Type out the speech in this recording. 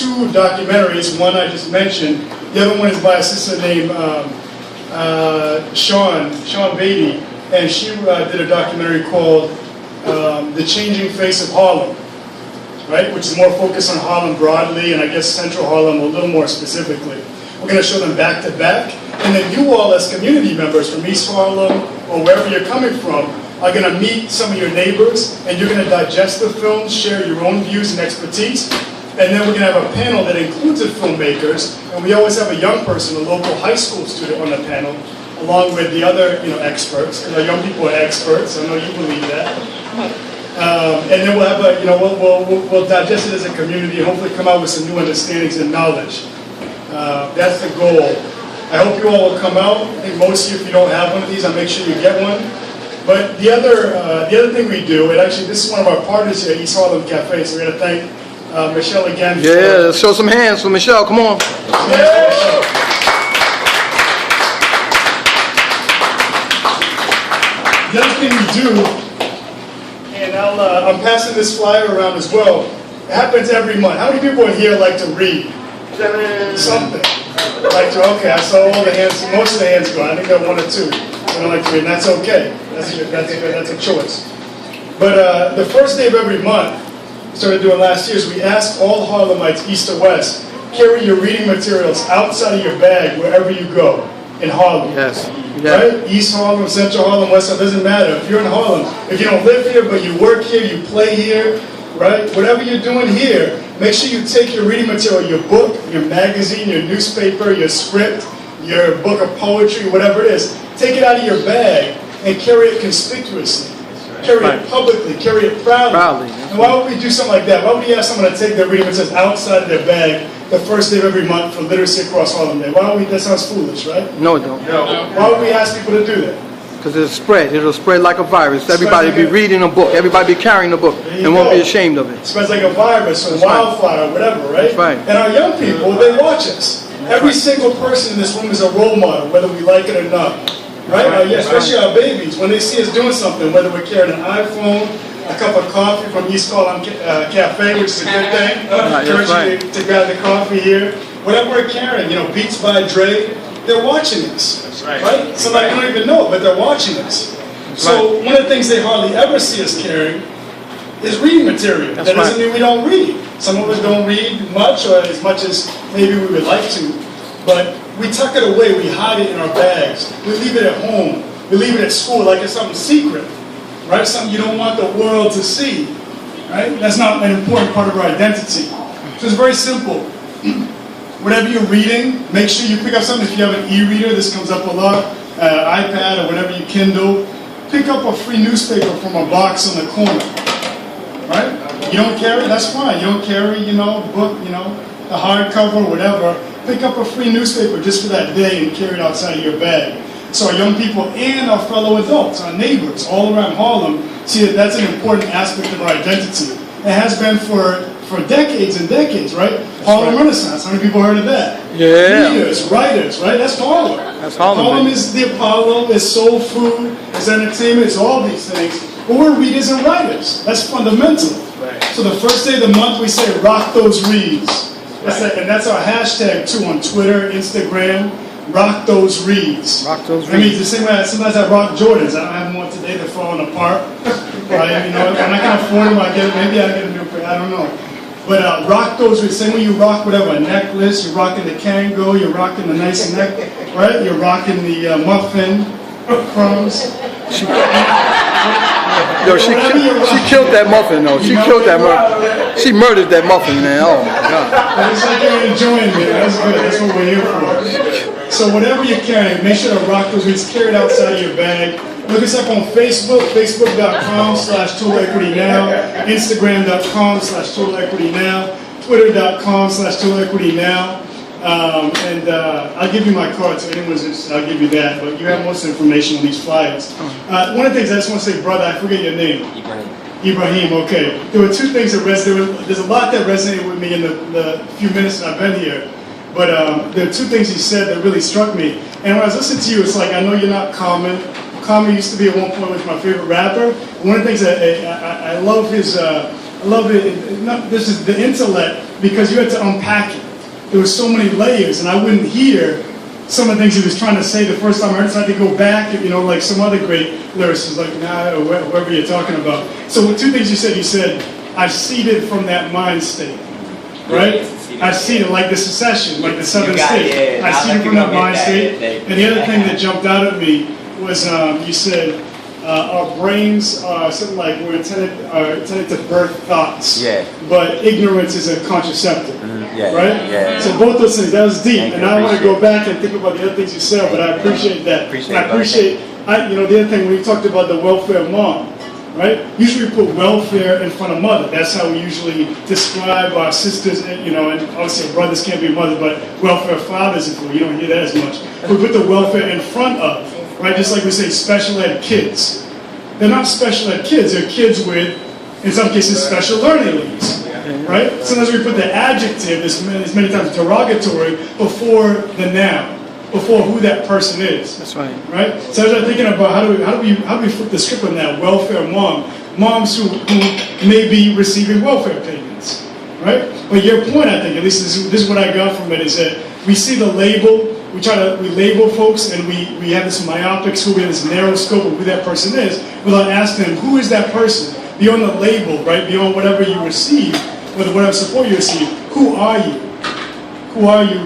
2 documentaries. One I just mentioned. The other one is by a sister named Sean Beatty, and she did a documentary called The Changing Face of Harlem, right? Which is more focused on Harlem broadly, and I guess Central Harlem a little more specifically. We're going to show them back to back, and then you all as community members from East Harlem or wherever you're coming from are going to meet some of your neighbors, and you're going to digest the films, share your own views and expertise, and then we're going to have a panel that includes the filmmakers, and we always have a young person, a local high school student on the panel, along with the other experts, because our young people are experts, I know you believe that. And then we'll have a, we'll digest it as a community and hopefully come out with some new understandings and knowledge. That's the goal. I hope you all will come out. I think most of you, if you don't have one of these, I'll make sure you get one. But the other thing we do, and actually this is one of our partners here at East Harlem Cafe, so we're going to thank Michelle again. Yeah, let's show some hands for Michelle. Come on. Yeah. The other thing we do, and I'm passing this flyer around as well. It happens every month. How many people in here like to read? Something. Okay, I saw all the hands, most of the hands go. I think there are 1 or 2 that don't like to read, and that's okay. That's a choice. But the first day of every month, started doing last year, is we ask all Harlemites, east or west, carry your reading materials outside of your bag wherever you go in Harlem. Yes. Yeah. Right? East Harlem, Central Harlem, West Harlem, doesn't matter. If you're in Harlem, if you don't live here, but you work here, you play here, right? Whatever you're doing here, make sure you take your reading material, your book, your magazine, your newspaper, your script, your book of poetry, whatever it is, take it out of your bag and carry it conspicuously. Carry it publicly, carry it proudly. And why would we do something like that? Why would we ask someone to take their reading materials outside of their bag the first day of every month for Literacy Across Harlem Day? Why would we? That sounds foolish, right? No, it don't. No. Why would we ask people to do that? Because it'll spread like a virus. Everybody be reading a book. Everybody be carrying a book and won't be ashamed of it. It spreads like a virus or wildfire or whatever, right? That's right. And our young people, they watch us. Every single person in this room is a role model, whether we like it or not. Right? Especially our babies, when they see us doing something, whether we're carrying an iPhone, a cup of coffee from East Harlem Cafe, which is a good thing. I encourage you to grab the coffee here. Whatever we're carrying, Beats by Dre, they're watching us. That's right? Somebody don't even know it, but they're watching us. So one of the things they hardly ever see us carrying is reading material. That doesn't mean we don't read. Some of us don't read much or as much as maybe we would like to. But we tuck it away, we hide it in our bags. We leave it at home. We leave it at school like it's something secret. Right? Something you don't want the world to see. Right? That's not an important part of our identity. So it's very simple. Whatever you're reading, make sure you pick up something. If you have an e-reader, this comes up a lot, iPad or whatever you Kindle, pick up a free newspaper from a box on the corner. Right? You don't carry, that's fine. You don't carry, book, the hardcover or whatever. Pick up a free newspaper just for that day and carry it outside of your bag. So our young people and our fellow adults, our neighbors all around Harlem, see that that's an important aspect of our identity. It has been for decades and decades, right? Harlem Renaissance, how many people heard of that? Yeah. Readers, writers, right? That's Harlem. That's Harlem. Harlem is the Apollo, it's soul food, it's entertainment, it's all these things. But we're readers and writers. That's fundamental. Right. So the first day of the month we say, rock those reads. And that's our hashtag too on Twitter, Instagram. Rock those reads. Rock those reads. I mean, the same way sometimes I rock Jordans. I don't have them on today; they're falling apart. Right? When I can afford them, maybe I get a new pair. I don't know. But rock those reads. Same way you rock whatever, a necklace. You're rocking the Kango. You're rocking the nice neck. Right? You're rocking the muffin crumbs. She killed that muffin, though. She killed that muffin. She murdered that muffin, man. Oh my God. It's like you're enjoying it. That's good. That's what we're here for. So whatever you're carrying, make sure to rock those reads. Carry it outside of your bag. Look us up on Facebook, facebook.com/TotalEquityNow, Instagram.com/TotalEquityNow, Twitter.com/TotalEquityNow. And I'll give you my card, so anyone's interested, I'll give you that. But you have most information on these flyers. One of the things I just want to say, brother, I forget your name. Ibrahim, okay. There were 2 things that resonated. There's a lot that resonated with me in the few minutes that I've been here. But there are 2 things he said that really struck me. And when I was listening to you, it's like, I know you're not Common. Common used to be at one point was my favorite rapper. One of the things that I love his I love it. This is the intellect, because you had to unpack it. There were so many layers, and I wouldn't hear some of the things he was trying to say the first time I heard it, so I had to go back, like some other great lyricists, like or whoever you're talking about. So two things you said, I've seeded from that mind state, right? I've seeded, like the secession, like the southern state. I've seeded from that mind state. And the other thing that jumped out at me was you said, our brains are something like we're intended to birth thoughts, but ignorance is a contraceptive, right? Yeah. So both those things, that was deep, and I want to go back and think about the other things you said, but I appreciate that. I appreciate, the other thing when you talked about the welfare mom, right? Usually we put welfare in front of mother. That's how we usually describe our sisters, and obviously brothers can't be mother, but welfare fathers, you don't hear that as much. We put the welfare in front of, right? Just like we say special ed kids. They're not special ed kids, they're kids with, in some cases, special learning needs, right? Sometimes we put the adjective, as many times derogatory, before the noun, before who that person is. That's right. Right? So I was thinking about how do we flip the script on that? Welfare moms who may be receiving welfare payments, right? But your point, I think, at least this is what I got from it, is that we see the label, we label folks, and we have this myopic scope, we have this narrow scope of who that person is, without asking them, who is that person? Beyond the label, right? Beyond whatever you receive, whatever support you receive, who are you? Who are you?